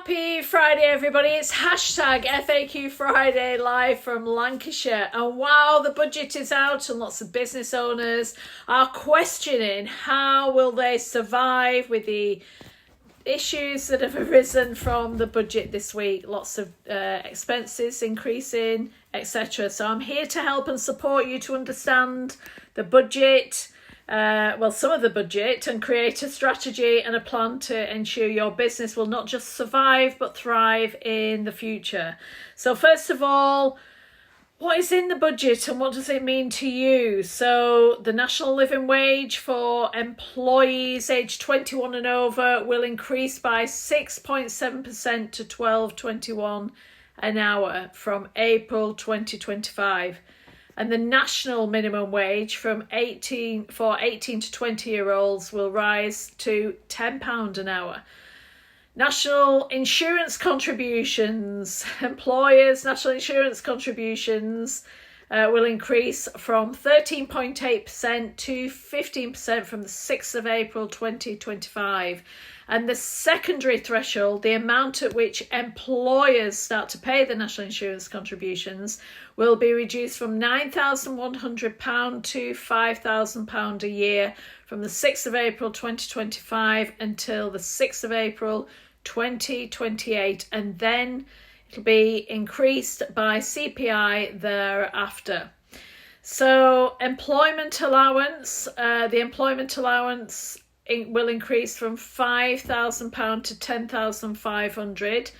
Happy Friday, everybody. It's hashtag FAQ Friday live from Lancashire. And while the budget is out and lots of business owners are questioning how will they survive with the issues that have arisen from the budget this week, lots of expenses increasing, etc. So I'm here to help and support you to understand the budget, some of the budget, and create a strategy and a plan to ensure your business will not just survive but thrive in the future. So first of all, what is in the budget and what does it mean to you? So the national living wage for employees aged 21 and over will increase by 6.7% to £12.21 an hour from April 2025. And the national minimum wage for 18 to 20-year-olds will rise to £10 an hour. National insurance contributions, employers' national insurance contributions will increase from 13.8% to 15% from the 6th of April 2025. And the secondary threshold, the amount at which employers start to pay the national insurance contributions, will be reduced from £9,100 to £5,000 a year from the 6th of April 2025 until the 6th of April 2028, and then it'll be increased by CPI thereafter. So employment allowance, the employment allowance will increase from £5,000 to £10,500,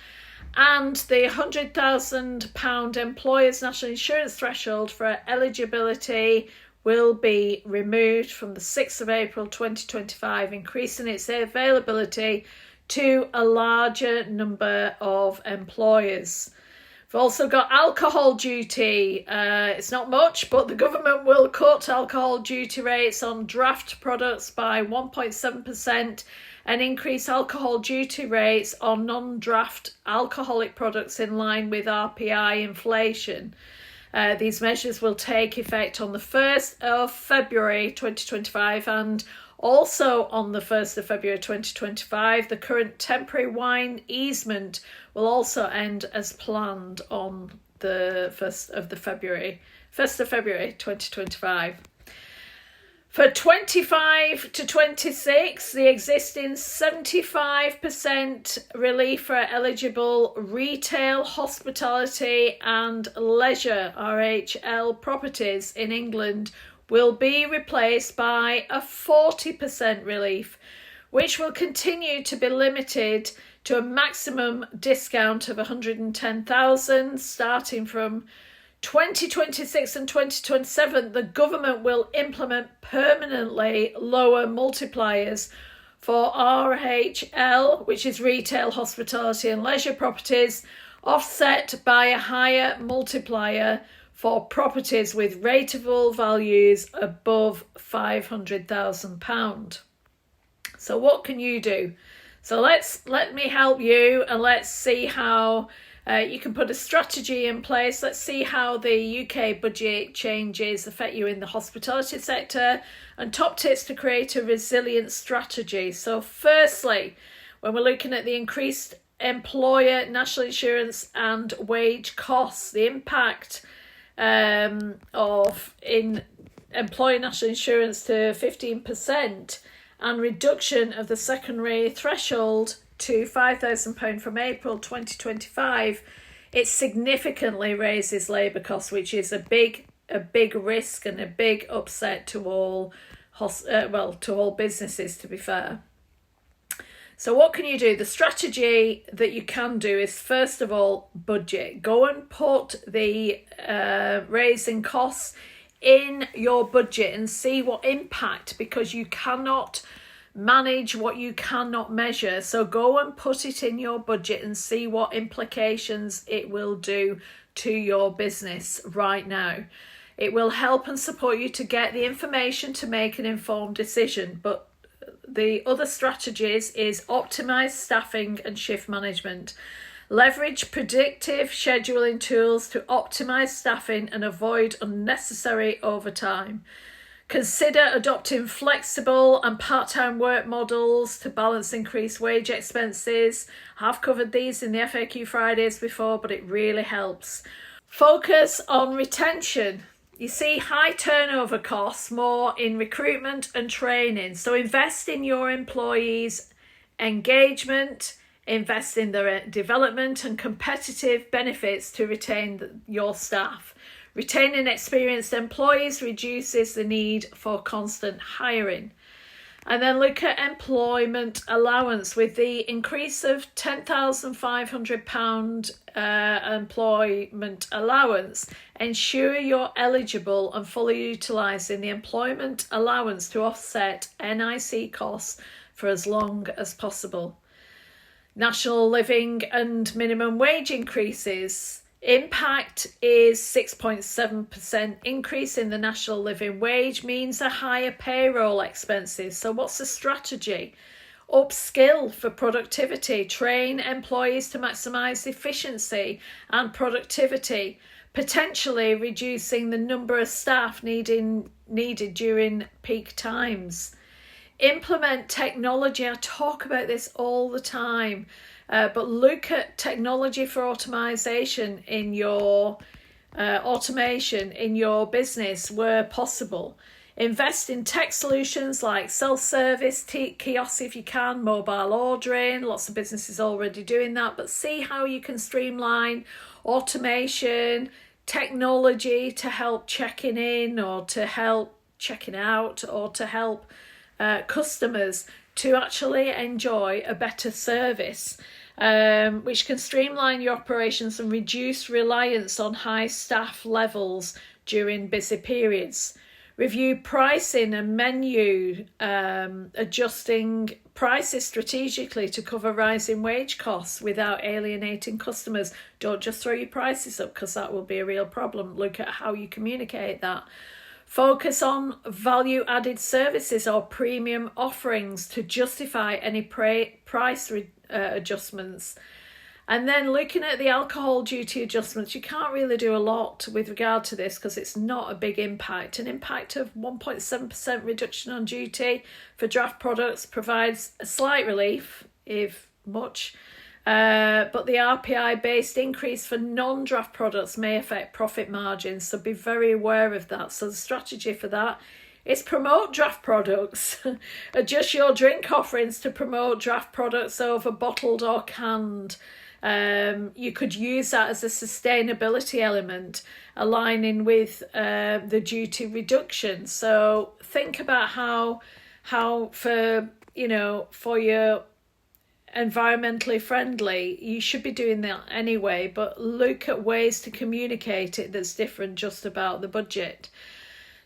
and the £100,000 employer's national insurance threshold for eligibility will be removed from the 6th of April 2025, increasing its availability to a larger number of employers. We've also got alcohol duty. It's not much, but the government will cut alcohol duty rates on draft products by 1.7% and increase alcohol duty rates on non-draft alcoholic products in line with RPI inflation. These measures will take effect on the 1st of February 2025, and also on the 1st of February 2025, the current temporary wine easement will also end as planned on the 1st of February 2025. For 25 to 26, the existing 75% relief for eligible retail, hospitality and leisure RHL properties in England will be replaced by a 40% relief, which will continue to be limited to a maximum discount of £110,000 starting from 2026 and 2027. The government will implement permanently lower multipliers for RHL, which is retail, hospitality and leisure properties, offset by a higher multiplier for properties with rateable values above £500,000. So what can you do? So let me help you, and let's see how you can put a strategy in place. Let's see how the UK budget changes affect you in the hospitality sector, and top tips to create a resilient strategy. So firstly, when we're looking at the increased employer national insurance and wage costs, the impact of in employer national insurance to 15% and reduction of the secondary threshold to £5,000 from April 2025, it significantly raises labour costs, which is a big risk and a big upset to all businesses, to be fair. So what can you do? The strategy that you can do is, first of all, budget. Go and put the raising costs in your budget and see what impact, because you cannot manage what you cannot measure. So go and put it in your budget and see what implications it will do to your business right now. It will help and support you to get the information to make an informed decision. But the other strategies is optimize staffing and shift management. Leverage predictive scheduling tools to optimize staffing and avoid unnecessary overtime. Consider adopting flexible and part-time work models to balance increased wage expenses. I've covered these in the FAQ Fridays before, but it really helps. Focus on retention. You see high turnover costs more in recruitment and training. So invest in your employees' engagement, invest in their development and competitive benefits to retain your staff. Retaining experienced employees reduces the need for constant hiring. And then look at employment allowance. With the increase of £10,500 employment allowance, ensure you're eligible and fully utilising the employment allowance to offset NIC costs for as long as possible. National living and minimum wage increases. Impact is 6.7% increase in the national living wage means a higher payroll expenses. So what's the strategy? Upskill for productivity, train employees to maximise efficiency and productivity, potentially reducing the number of staff needed during peak times. Implement technology. I talk about this all the time. But look at technology for automation in your business where possible. Invest in tech solutions like self-service kiosks if you can, mobile ordering. Lots of businesses already doing that, but see how you can streamline automation, technology to help checking in or to help checking out or to help customers to actually enjoy a better service. Which can streamline your operations and reduce reliance on high staff levels during busy periods. Review pricing and menu, adjusting prices strategically to cover rising wage costs without alienating customers. Don't just throw your prices up because that will be a real problem. Look at how you communicate that. Focus on value-added services or premium offerings to justify any price adjustments. And then looking at the alcohol duty adjustments, you can't really do a lot with regard to this because it's not a big impact. An impact of 1.7% reduction on duty for draft products provides a slight relief, if much. But the RPI-based increase for non-draft products may affect profit margins, so be very aware of that. So the strategy for that is promote draft products. Adjust your drink offerings to promote draft products over bottled or canned. You could use that as a sustainability element, aligning with the duty reduction. So think about how for your environmentally friendly, you should be doing that anyway, but look at ways to communicate it that's different just about the budget.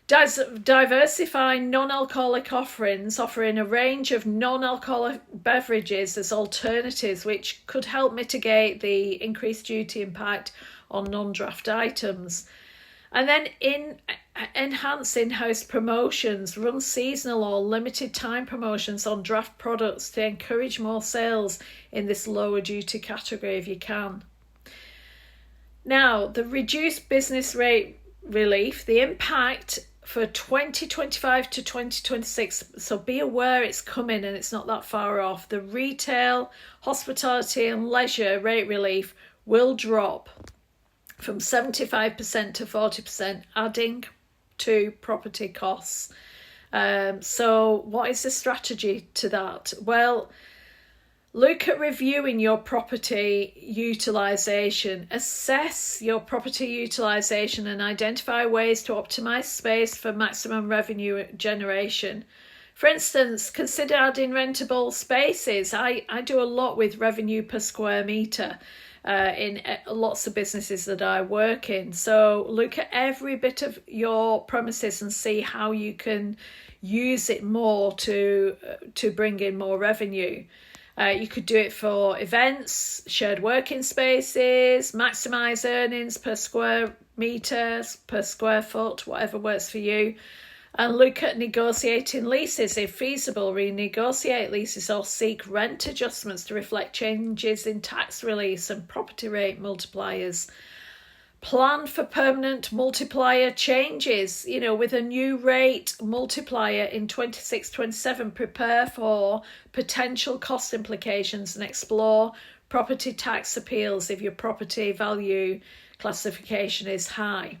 Diversify non-alcoholic offerings, offering a range of non-alcoholic beverages as alternatives, which could help mitigate the increased duty impact on non-draft items. And then enhance in-house promotions, run seasonal or limited time promotions on draft products to encourage more sales in this lower duty category if you can. Now, the reduced business rate relief, the impact for 2025 to 2026, so be aware it's coming and it's not that far off. The retail, hospitality and leisure rate relief will drop from 75% to 40%, adding to property costs. So what is the strategy to that? Well, look at reviewing your property utilisation. Assess your property utilisation and identify ways to optimise space for maximum revenue generation. For instance, consider adding rentable spaces. I do a lot with revenue per square metre in lots of businesses that I work in. So look at every bit of your premises and see how you can use it more to bring in more revenue. You could do it for events, shared working spaces, maximise earnings per square metre, per square foot, whatever works for you. And look at negotiating leases. If feasible, renegotiate leases or seek rent adjustments to reflect changes in tax release and property rate multipliers. Plan for permanent multiplier changes, with a new rate multiplier in 26-27. Prepare for potential cost implications and explore property tax appeals if your property value classification is high.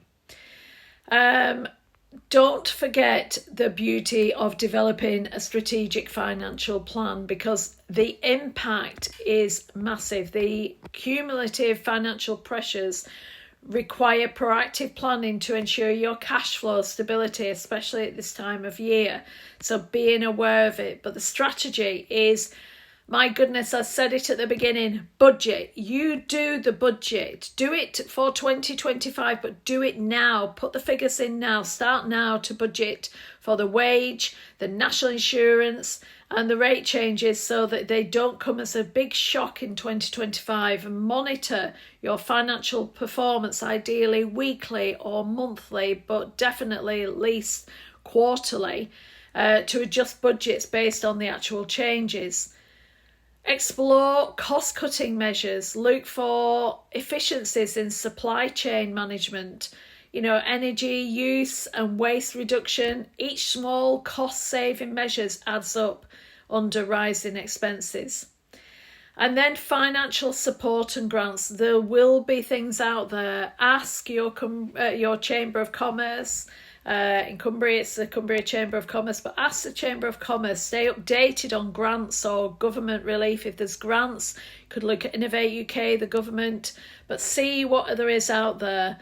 Don't forget the beauty of developing a strategic financial plan, because the impact is massive. The cumulative financial pressures require proactive planning to ensure your cash flow stability, especially at this time of year. So being aware of it. But the strategy is, my goodness, I said it at the beginning, budget. You do the budget. Do it for 2025, but do it now. Put the figures in now. Start now to budget for the wage, the national insurance, and the rate changes, so that they don't come as a big shock in 2025. And monitor your financial performance, ideally weekly or monthly, but definitely at least quarterly, to adjust budgets based on the actual changes. Explore cost-cutting measures. Look for efficiencies in supply chain management, energy use and waste reduction. Each small cost-saving measures adds up under rising expenses. And then financial support and grants. There will be things out there. Ask your Chamber of Commerce. In Cumbria, it's the Cumbria Chamber of Commerce, but ask the Chamber of Commerce. Stay updated on grants or government relief. If there's grants, you could look at Innovate UK, the government, but see what there is out there.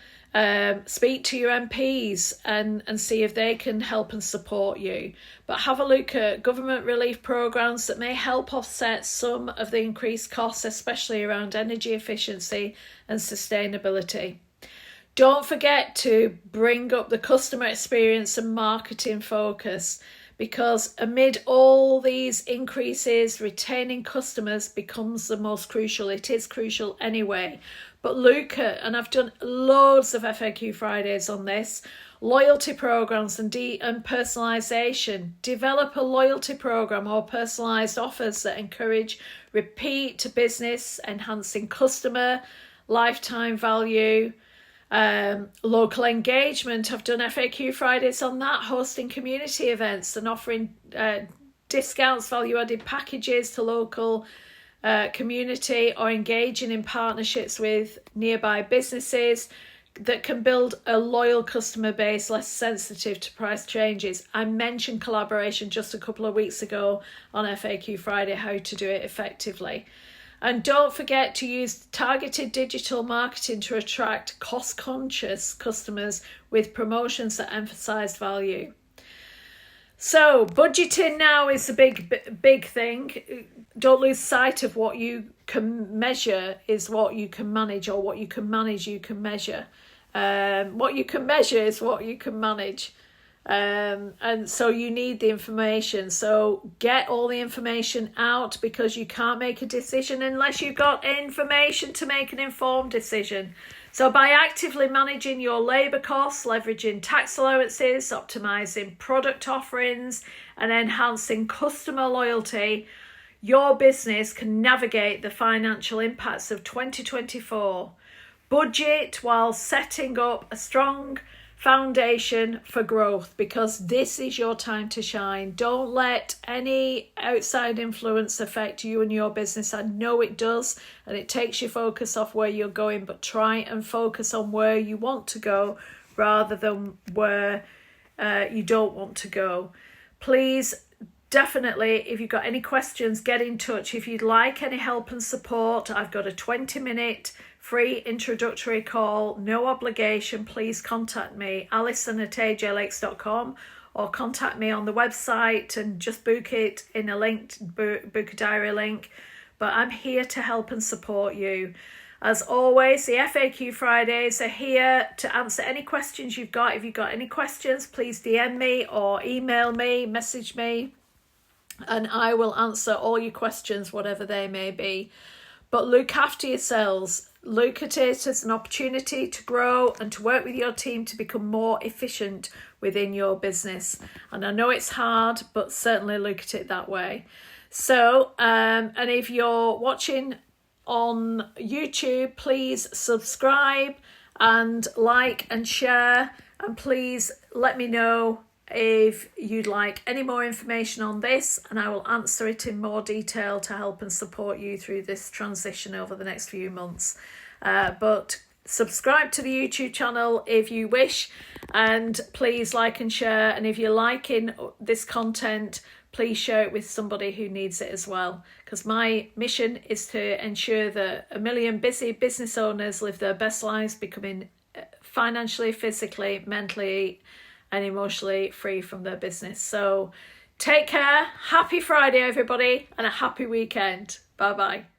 Speak to your MPs and see if they can help and support you. But have a look at government relief programs that may help offset some of the increased costs, especially around energy efficiency and sustainability. Don't forget to bring up the customer experience and marketing focus, because amid all these increases, retaining customers becomes the most crucial. It is crucial anyway. But look at, and I've done loads of FAQ Fridays on this, loyalty programs and personalisation. Develop a loyalty program or personalised offers that encourage repeat business, enhancing customer lifetime value. Local engagement. I've done FAQ Fridays on that, hosting community events and offering discounts, value-added packages to local community, or engaging in partnerships with nearby businesses that can build a loyal customer base, less sensitive to price changes. I mentioned collaboration just a couple of weeks ago on FAQ Friday, how to do it effectively. And don't forget to use targeted digital marketing to attract cost-conscious customers with promotions that emphasize value. So budgeting now is a big thing. Don't lose sight of what you can measure is what you can manage, or what you can manage you can measure. What you can measure is what you can manage. And so you need the information. So get all the information out, because you can't make a decision unless you've got information to make an informed decision. So by actively managing your labour costs, leveraging tax allowances, optimising product offerings and enhancing customer loyalty, your business can navigate the financial impacts of 2024. Budget while setting up a strong foundation for growth, because this is your time to shine. Don't let any outside influence affect you and your business. I know it does, and it takes your focus off where you're going, but try and focus on where you want to go rather than where you don't want to go. Please, definitely, if you've got any questions, get in touch. If you'd like any help and support, I've got a 20-minute free introductory call, no obligation. Please contact me, alison@ajlakes.com, or contact me on the website and just book it in a link, book a diary link. But I'm here to help and support you. As always, the FAQ Fridays are here to answer any questions you've got. If you've got any questions, please DM me or email me, message me, and I will answer all your questions, whatever they may be. But look after yourselves. Look at it as an opportunity to grow and to work with your team to become more efficient within your business. And I know it's hard, but certainly look at it that way. So, and if you're watching on YouTube, please subscribe and like and share. And please let me know if you'd like any more information on this, and I will answer it in more detail to help and support you through this transition over the next few months. But subscribe to the YouTube channel if you wish, and please like and share. And if you're liking this content, please share it with somebody who needs it as well, because my mission is to ensure that 1 million busy business owners live their best lives, becoming financially, physically, mentally and emotionally free from their business. So take care, happy Friday everybody, and a happy weekend. Bye bye.